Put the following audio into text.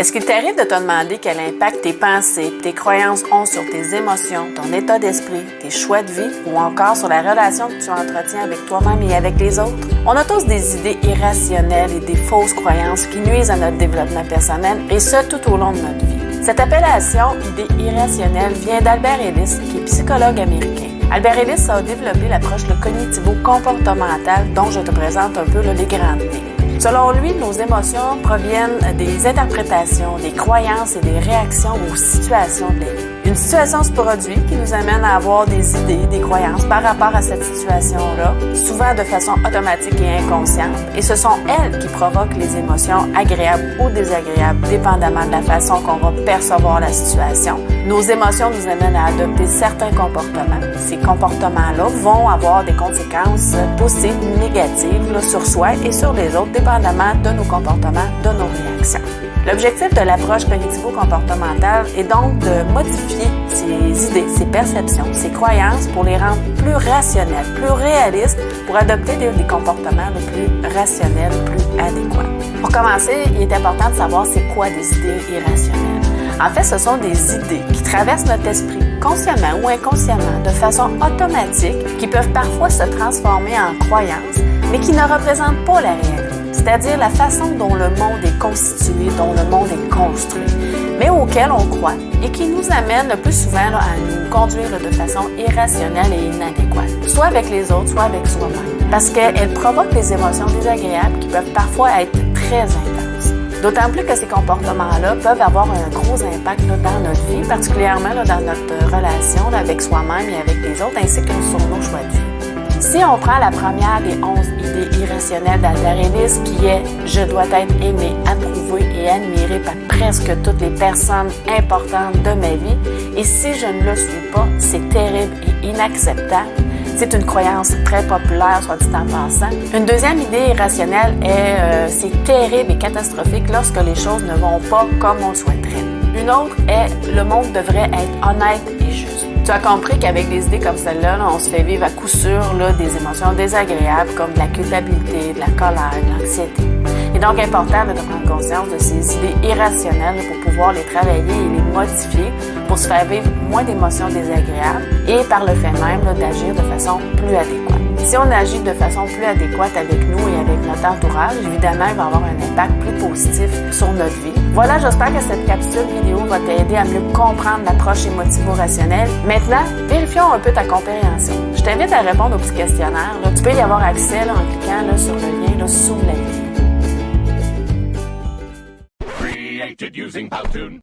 Est-ce qu'il t'arrive de te demander quel impact tes pensées, tes croyances ont sur tes émotions, ton état d'esprit, tes choix de vie ou encore sur la relation que tu entretiens avec toi-même et avec les autres? On a tous des idées irrationnelles et des fausses croyances qui nuisent à notre développement personnel et ce, tout au long de notre vie. Cette appellation « idée irrationnelle » vient d'Albert Ellis, qui est psychologue américain. Albert Ellis a développé l'approche cognitivo-comportementale dont je te présente un peu les grandes lignes. Selon lui, nos émotions proviennent des interprétations, des croyances et des réactions aux situations de la vie. Une situation se produit qui nous amène à avoir des idées, des croyances par rapport à cette situation-là, souvent de façon automatique et inconsciente, et ce sont elles qui provoquent les émotions agréables ou désagréables, dépendamment de la façon qu'on va percevoir la situation. Nos émotions nous amènent à adopter certains comportements. Ces comportements-là vont avoir des conséquences positives ou négatives sur soi et sur les autres, dépendamment de nos comportements, de nos réactions. L'objectif de l'approche cognitivo-comportementale est donc de modifier ces idées, ces perceptions, ces croyances pour les rendre plus rationnelles, plus réalistes, pour adopter des comportements plus rationnels, plus adéquats. Pour commencer, il est important de savoir c'est quoi des idées irrationnelles. En fait, ce sont des idées qui traversent notre esprit, consciemment ou inconsciemment, de façon automatique, qui peuvent parfois se transformer en croyances, mais qui ne représentent pas la réalité. C'est-à-dire la façon dont le monde est constitué, dont le monde est construit, mais auquel on croit et qui nous amène le plus souvent à nous conduire de façon irrationnelle et inadéquate, soit avec les autres, soit avec soi-même, parce qu'elles provoquent des émotions désagréables qui peuvent parfois être très intenses. D'autant plus que ces comportements-là peuvent avoir un gros impact dans notre vie, particulièrement dans notre relation avec soi-même et avec les autres, ainsi que sur nos choix de vie. Si on prend la première des 11 idées irrationnelles d'Albert Ellis, qui est « Je dois être aimé, approuvé et admiré par presque toutes les personnes importantes de ma vie, et si je ne le suis pas, c'est terrible et inacceptable », c'est une croyance très populaire, soit dit en passant. Une deuxième idée irrationnelle est c'est terrible et catastrophique lorsque les choses ne vont pas comme on le souhaiterait. Une autre est « Le monde devrait être honnête et juste ». Tu as compris qu'avec des idées comme celle-là, on se fait vivre à coup sûr des émotions désagréables comme de la culpabilité, de la colère, de l'anxiété. Il est donc important de prendre conscience de ces idées irrationnelles pour pouvoir les travailler et les modifier pour se faire vivre moins d'émotions désagréables et par le fait même d'agir de façon plus adéquate. Si on agit de façon plus adéquate avec nous et avec notre entourage, évidemment, il va avoir un impact plus positif sur notre vie. Voilà, j'espère que cette capsule vidéo va t'aider à mieux comprendre l'approche émotivo-rationnelle. Maintenant, vérifions un peu ta compréhension. Je t'invite à répondre au petit questionnaire. Tu peux y avoir accès en cliquant sur le lien sous la vidéo. Created using Powtoon.